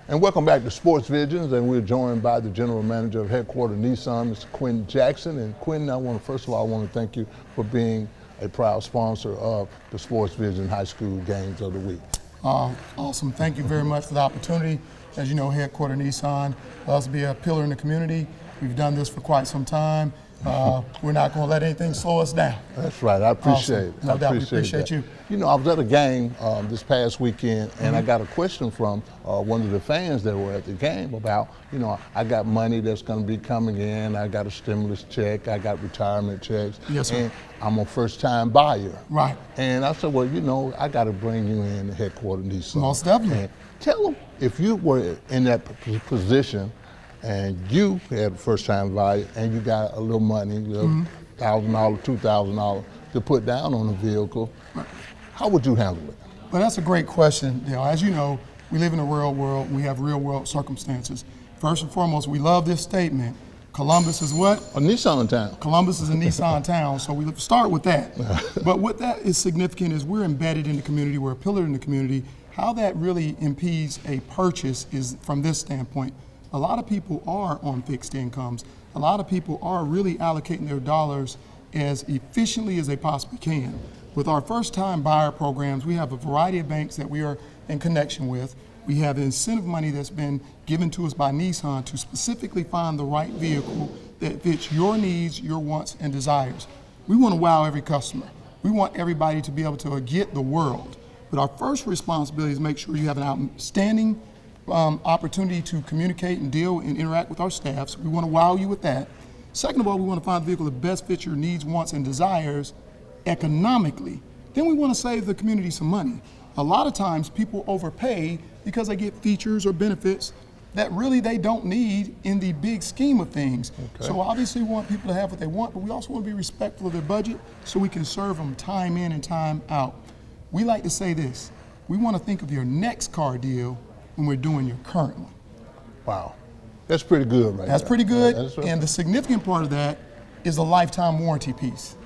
S2: And welcome back to Sports Visions, and we're joined by the General Manager of Headquarter Nissan, Mr. Quinn Jackson. And Quinn, first of all, I want to thank you for being a proud sponsor of the Sports Vision High School Games of the Week.
S22: Awesome. Thank you very much for the opportunity. As you know, Headquarter Nissan loves to be a pillar in the community. We've done this for quite some time. We're not going to let anything slow us down.
S2: That's right. I appreciate it.
S22: No doubt. We appreciate you.
S2: You know, I was at a game this past weekend, and I got a question from one of the fans that were at the game about, you know, I got money that's going to be coming in. I got a stimulus check. I got retirement checks.
S22: Yes, sir.
S2: And I'm a first-time buyer.
S22: Right.
S2: And I said, well, you know, I got to bring you in to Headquarter Nissan.
S22: Most definitely.
S2: And tell them, if you were in that position, and you had a first-time buyer, and you got a little money, $1,000, $2,000 to put down on a vehicle, how would you handle it?
S22: Well, that's a great question. You know, as you know, we live in a real world. We have real-world circumstances. First and foremost, we love this statement. Columbus is what?
S2: A Nissan town.
S22: Columbus is a Nissan town, so we start with that. But what that is significant is we're embedded in the community. We're a pillar in the community. How that really impedes a purchase is from this standpoint. A lot of people are on fixed incomes. A lot of people are really allocating their dollars as efficiently as they possibly can. With our first-time buyer programs, we have a variety of banks that we are in connection with. We have incentive money that's been given to us by Nissan to specifically find the right vehicle that fits your needs, your wants, and desires. We want to wow every customer. We want everybody to be able to get the world. But our first responsibility is make sure you have an outstanding opportunity to communicate and deal and interact with our staff. So we want to wow you with that. Second of all, we want to find a vehicle that best fits your needs, wants, and desires economically. Then we want to save the community some money. A lot of times people overpay because they get features or benefits that really they don't need in the big scheme of things. Okay. So obviously we want people to have what they want, but we also want to be respectful of their budget so we can serve them time in and time out. We like to say this, we want to think of your next car deal when we're doing your current one.
S2: Wow, that's pretty good, right?
S22: That's pretty good, and the significant part of that is the lifetime warranty piece.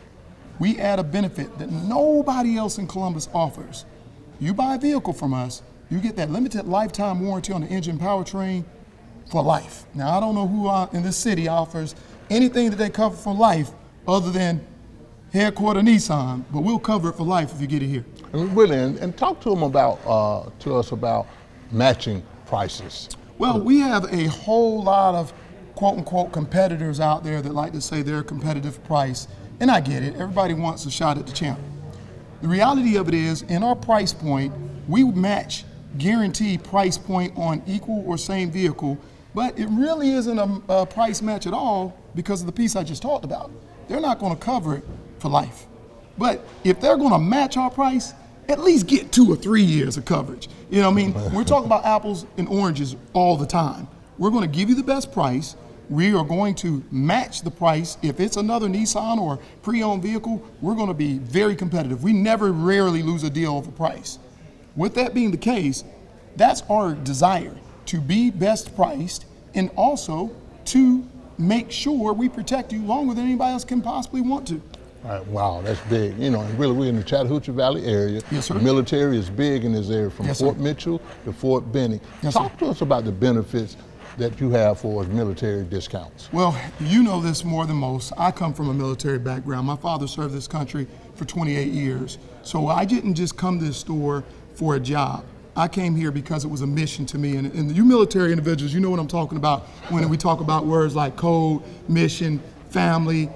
S22: We add a benefit that nobody else in Columbus offers. You buy a vehicle from us, you get that limited lifetime warranty on the engine powertrain for life. Now, I don't know who in this city offers anything that they cover for life other than headquarter Nissan, but we'll cover it for life if you get it here.
S2: And really, and talk to them about, to us about matching prices.
S22: Well, we have a whole lot of quote unquote competitors out there that like to say they're a competitive price. And I get it, everybody wants a shot at the champ. The reality of it is, in our price point, we match guaranteed price point on equal or same vehicle, but it really isn't a price match at all because of the piece I just talked about. They're not gonna cover it for life. But if they're gonna match our price, at least get 2 or 3 years of coverage. You know what I mean? We're talking about apples and oranges all the time. We're gonna give you the best price. We are going to match the price. If it's another Nissan or pre-owned vehicle, we're gonna be very competitive. We rarely lose a deal over price. With that being the case, that's our desire, to be best priced and also to make sure we protect you longer than anybody else can possibly want to.
S2: All right, wow, that's big. You know, and really we're in the Chattahoochee Valley area.
S22: Yes, sir.
S2: The military is big in this area, from
S22: Yes,
S2: Fort
S22: sir.
S2: Mitchell to Fort Benning.
S22: Yes,
S2: Talk
S22: sir.
S2: to us about the benefits that you have for us military discounts.
S22: Well, you know this more than most. I come from a military background. My father served this country for 28 years. So I didn't just come to this store for a job. I came here because it was a mission to me. And you military individuals, you know what I'm talking about when we talk about words like code, mission, family.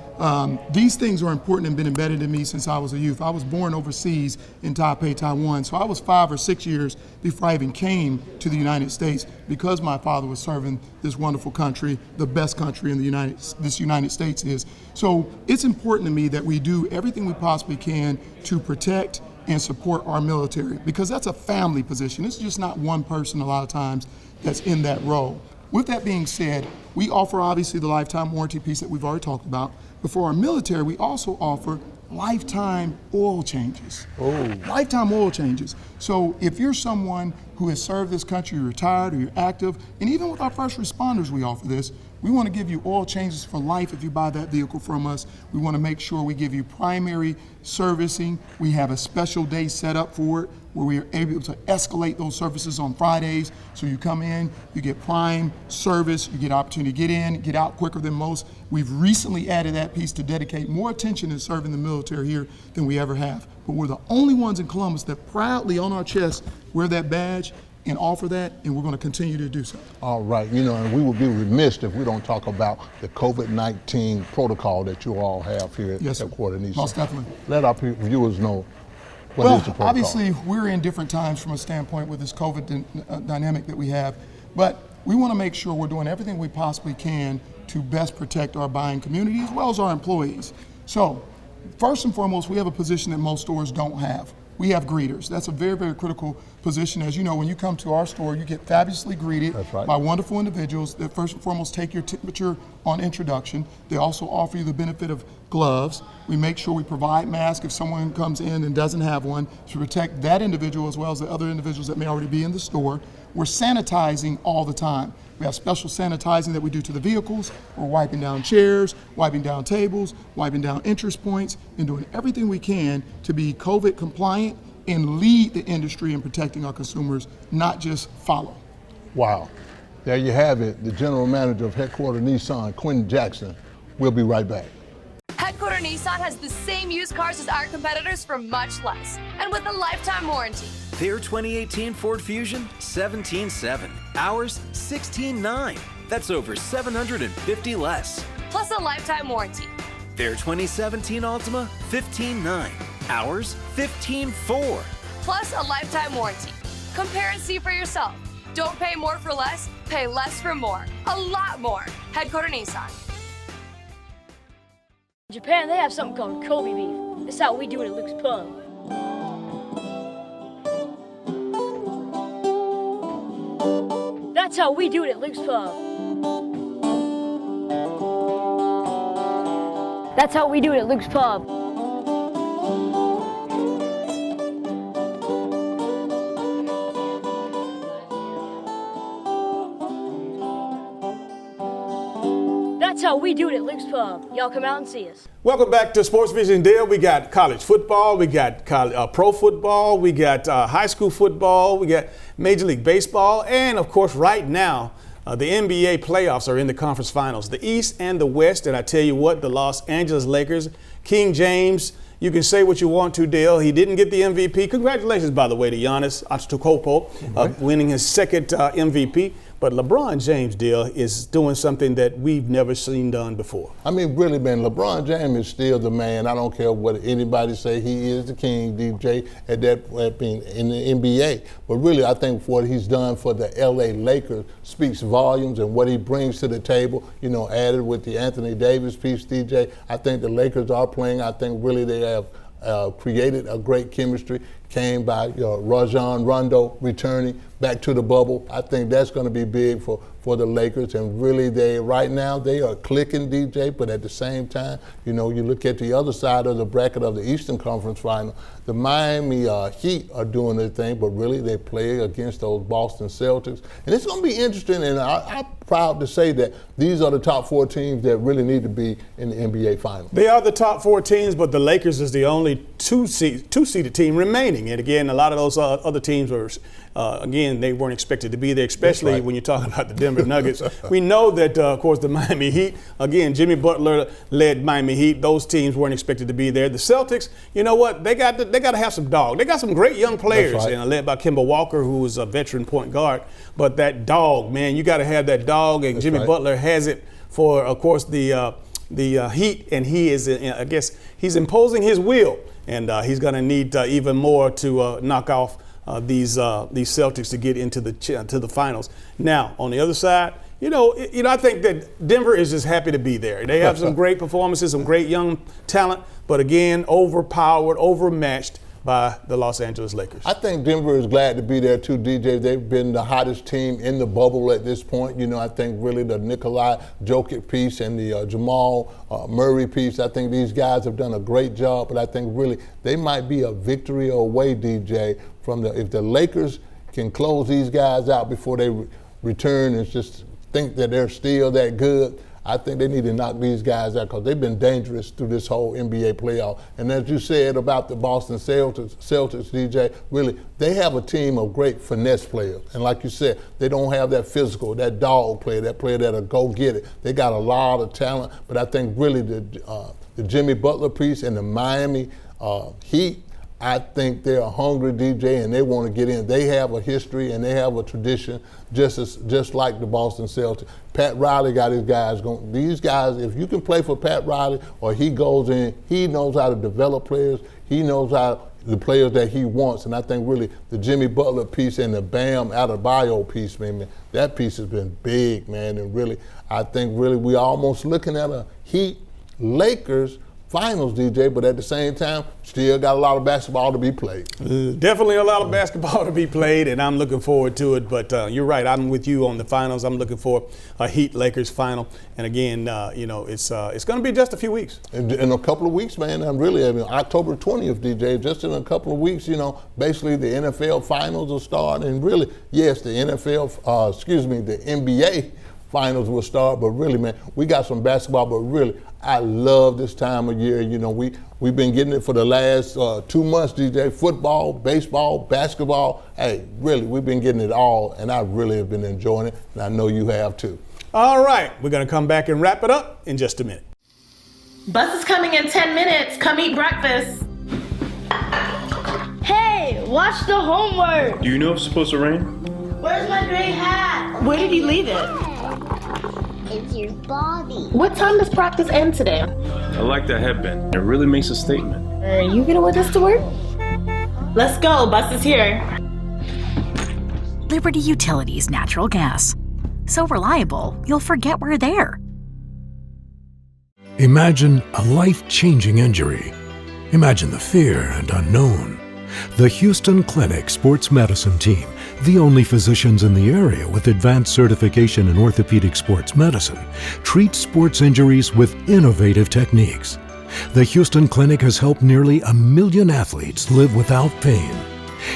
S22: These things are important and been embedded in me since I was a youth. I was born overseas in Taipei, Taiwan. So I was 5 or 6 years before I even came to the United States because my father was serving this wonderful country, the best country in the this United States is. So it's important to me that we do everything we possibly can to protect and support our military, because that's a family position. It's just not one person a lot of times that's in that role. With that being said, we offer obviously the lifetime warranty piece that we've already talked about, but for our military, we also offer lifetime oil changes.
S2: Oh.
S22: Lifetime oil changes. So if you're someone who has served this country, you're retired or you're active, and even with our first responders we offer this, we want to give you oil changes for life if you buy that vehicle from us. We want to make sure we give you primary servicing. We have a special day set up for it where we are able to escalate those services on Fridays. So you come in, you get prime service, you get opportunity to get in, get out quicker than most. We've recently added that piece to dedicate more attention to serving the military here than we ever have. But we're the only ones in Columbus that proudly on our chest wear that badge and offer that, and we're going to continue to do so.
S2: All right, you know, and we would be remiss if we don't talk about the COVID-19 protocol that you all have here at Headquarter Nissan.
S22: Most definitely.
S2: Let our viewers know what is the protocol.
S22: Obviously, we're in different times from a standpoint with this COVID dynamic that we have, but we want to make sure we're doing everything we possibly can to best protect our buying community as well as our employees. So, first and foremost, we have a position that most stores don't have. We have greeters. That's a very, very critical position. As you know, when you come to our store, you get fabulously greeted by wonderful individuals that first and foremost take your temperature on introduction. They also offer you the benefit of gloves. We make sure we provide masks if someone comes in and doesn't have one to protect that individual as well as the other individuals that may already be in the store. We're sanitizing all the time. We have special sanitizing that we do to the vehicles. We're wiping down chairs, wiping down tables, wiping down entrance points, and doing everything we can to be COVID compliant and lead the industry in protecting our consumers, not just follow.
S2: Wow. There you have it, the General Manager of Headquarter Nissan, Quentin Jackson. We'll be right back.
S13: Headquarter Nissan has the same used cars as our competitors for much less, and with a lifetime warranty.
S11: Their 2018 Ford Fusion, $17,700. Ours, $16,900. That's over $750 less.
S13: Plus a lifetime warranty.
S11: Their 2017 Altima, $15,900. Ours, $15,400.
S13: Plus a lifetime warranty. Compare and see for yourself. Don't pay more for less, pay less for more. A lot more. Headquarter Nissan.
S14: In Japan, they have something called Kobe beef. That's how we do it at Luke's Pub. That's how we do it at Luke's Pub. That's how we do it at Luke's Pub. That's how we do it at Luke's Pub. Y'all come out and see us.
S1: Welcome back to Sports Vision Dale. We got college football, we got pro football, we got high school football, we got Major League Baseball, and of course right now The NBA playoffs are in the conference finals, the East and the West. And I tell you what, the Los Angeles Lakers, King James, you can say what you want to, Dale. He didn't get the MVP. Congratulations, by the way, to Giannis Antetokounmpo winning his second MVP. But LeBron James, Dale, is doing something that we've never seen done before.
S2: I mean, really, man, LeBron James is still the man. I don't care what anybody say. He is the king, DJ, at being in the NBA. But really, I think what he's done for the LA Lakers speaks volumes, and what he brings to the table, you know, added with the Anthony Davis piece, DJ. I think the Lakers are playing. I think really they have created a great chemistry. Came by Rajon Rondo returning back to the bubble. I think that's going to be big for the Lakers. And really, right now they are clicking, DJ. But at the same time, you know, you look at the other side of the bracket of the Eastern Conference Final. The Miami Heat are doing their thing, but really they play against those Boston Celtics. And it's going to be interesting. And I'm proud to say that these are the top 4 teams that really need to be in the NBA Finals.
S1: They are the top 4 teams, but the Lakers is the only two-seeded team remaining. And again, a lot of those other teams were, again, they weren't expected to be there, especially when you talk about the Denver Nuggets. We know that, of course, the Miami Heat, again, Jimmy Butler led Miami Heat. Those teams weren't expected to be there. The Celtics, you know what? They got to have some dog. They got some great young players, led by Kemba Walker, who is a veteran point guard. But that dog, man, you got to have that dog, and Jimmy Butler has it for, of course, the Heat, and he is, I guess, he's imposing his will. And he's going to need even more to knock off these Celtics to get into the finals. Now, on the other side, you know, I think that Denver is just happy to be there. They have some great performances, some great young talent, but again, overpowered, overmatched by the Los Angeles Lakers.
S2: I think Denver is glad to be there too, DJ. They've been the hottest team in the bubble at this point. You know, I think really the Nikola Jokic piece and the Jamal Murray piece, I think these guys have done a great job, but I think really they might be a victory away, DJ, from if the Lakers can close these guys out before they return and just think that they're still that good. I think they need to knock these guys out because they've been dangerous through this whole NBA playoff. And as you said about the Boston Celtics, DJ, really, they have a team of great finesse players. And like you said, they don't have that physical, that dog player, that player that'll go get it. They got a lot of talent, but I think really the Jimmy Butler piece and the Miami Heat, I think they're hungry, DJ, and they want to get in. They have a history and they have a tradition, just like the Boston Celtics. Pat Riley got his guys going. These guys, if you can play for Pat Riley or he goes in, he knows how to develop players. He knows the players that he wants. And I think really the Jimmy Butler piece and the Bam Adebayo piece, man, that piece has been big, man. And really, I think really we're almost looking at a Heat Lakers finals, DJ, but at the same time, still got a lot of basketball to be played.
S1: Definitely a lot of basketball to be played, and I'm looking forward to it. But you're right, I'm with you on the finals. I'm looking for a Heat-Lakers final. And again, you know, it's going to be just a few weeks.
S2: In a couple of weeks, man, October 20th, DJ, just in a couple of weeks, you know, basically the NFL finals will start. And really, yes, the the NBA finals will start. But really, man, we got some basketball, but really, I love this time of year. You know, we've been getting it for the last 2 months, DJ. Football, baseball, basketball. Hey, really, we've been getting it all, and I really have been enjoying it, and I know you have too.
S1: All right, we're going to come back and wrap it up in just a minute.
S3: Bus is coming in 10 minutes. Come eat breakfast.
S14: Hey, watch the homework.
S4: Do you know if it's supposed to rain?
S3: Where's my gray hat? Where did you leave it? It's your body. What time does practice end today?
S4: I like that headband. It really makes a statement.
S3: Are you gonna wear this to work? Let's go, bus is here.
S6: Liberty Utilities natural gas. So reliable, you'll forget we're there.
S7: Imagine a life-changing injury. Imagine the fear and unknown. The Houston Clinic Sports Medicine Team, the only physicians in the area with advanced certification in orthopedic sports medicine, treats sports injuries with innovative techniques. The Houston Clinic has helped nearly 1 million athletes live without pain.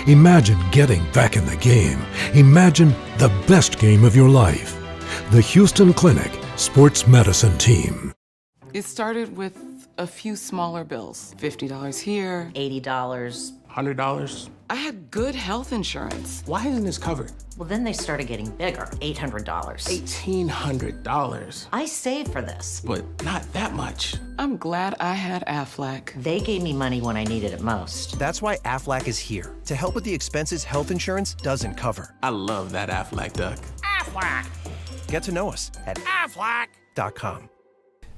S7: Imagine getting back in the game. Imagine the best game of your life. The Houston Clinic Sports Medicine Team.
S8: It started with a few smaller bills. $50 here.
S9: $80
S3: $100?
S8: I had good health insurance.
S3: Why isn't this covered?
S9: Well, then they started getting bigger, $800.
S3: $1,800.
S9: I saved for this.
S3: But not that much.
S8: I'm glad I had Aflac.
S9: They gave me money when I needed it most.
S11: That's why Aflac is here, to help with the expenses health insurance doesn't cover.
S3: I love that Aflac duck.
S11: Aflac! Get to know us at aflac.com.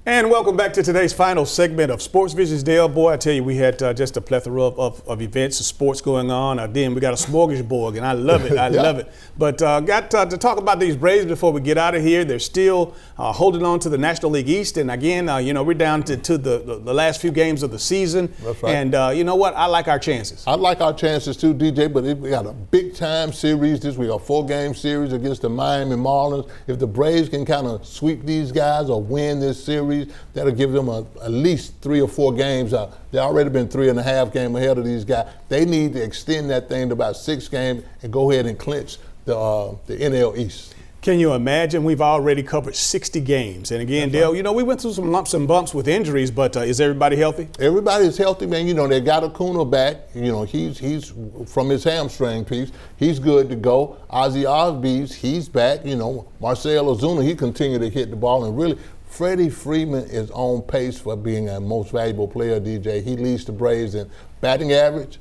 S1: And welcome back to today's final segment of Sports Visions. Dale, boy, I tell you, we had just a plethora of events of sports going on. Then we got a smorgasbord, and I love it. I love it. But got to talk about these Braves before we get out of here. They're still holding on to the National League East. And again, we're down to the last few games of the season.
S2: That's right.
S1: And you know what? I like our chances.
S2: I like our chances too, DJ, but we got a big-time series. We got a 4-game series against the Miami Marlins. If the Braves can kind of sweep these guys or win this series, that'll give them at least 3 or 4 games. They've already been 3.5 games ahead of these guys. They need to extend that thing to about 6 games and go ahead and clinch the NL East.
S1: Can you imagine? We've already covered 60 games. And again, Dale, we went through some lumps and bumps with injuries, but is everybody healthy?
S2: Everybody is healthy, man. They got Acuna back. He's from his hamstring piece. He's good to go. Ozzy Osbourne, he's back. Marcell Ozuna, he continued to hit the ball. And really, Freddie Freeman is on pace for being a most valuable player, DJ. He leads the Braves in batting average,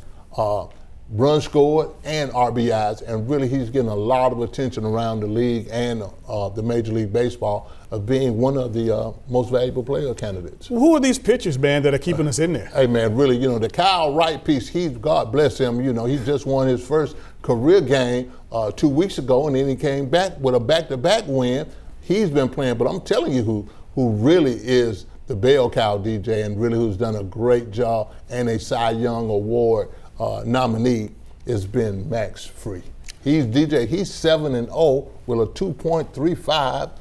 S2: runs scored, and RBIs. And really, he's getting a lot of attention around the league and the Major League Baseball of being one of the most valuable player candidates.
S1: Well, who are these pitchers, man, that are keeping us in there?
S2: Hey, man, really, the Kyle Wright piece, God bless him. He just won his first career game 2 weeks ago, and then he came back with a back-to-back win. He's been playing, but I'm telling you who really is the bell cow, DJ, and really who's done a great job and a Cy Young Award nominee has been Max Free. He's 7-0 with a 2.35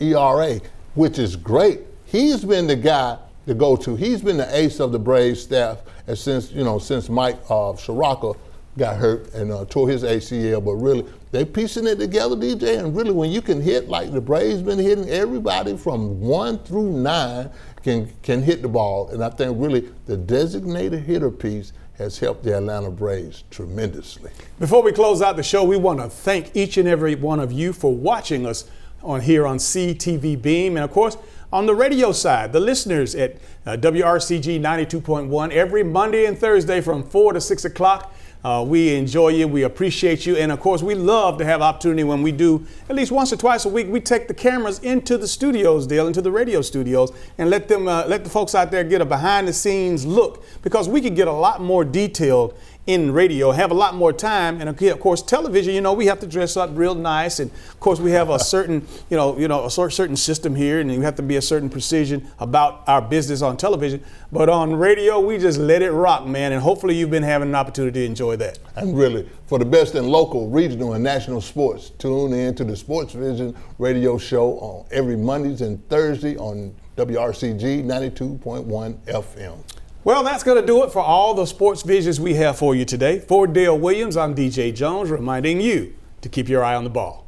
S2: ERA, which is great. He's been the guy to go to. He's been the ace of the Braves staff since Mike Soroka got hurt and tore his ACL, but really, they're piecing it together, DJ, and really when you can hit like the Braves been hitting, everybody from 1 through 9 can hit the ball, and I think really the designated hitter piece has helped the Atlanta Braves tremendously.
S1: Before we close out the show, we want to thank each and every one of you for watching us here on CTV Beam, and of course, on the radio side, the listeners at WRCG 92.1 every Monday and Thursday from 4 to 6 o'clock. We enjoy you. We appreciate you. And, of course, we love to have opportunity when we do at least once or twice a week. We take the cameras into the studios, Dale, into the radio studios, and let the folks out there get a behind-the-scenes look, because we can get a lot more detailed in radio, have a lot more time, and of course television, we have to dress up real nice, and of course we have a certain, a certain system here, and you have to be a certain precision about our business on television. But on radio, we just let it rock, man, and hopefully you've been having an opportunity to enjoy that.
S2: And really, for the best in local, regional, and national sports, tune in to the Sports Vision radio show on every Mondays and Thursday on WRCG 92.1 FM.
S1: Well, that's going to do it for all the sports visions we have for you today. For Dale Williams, I'm DJ Jones, reminding you to keep your eye on the ball.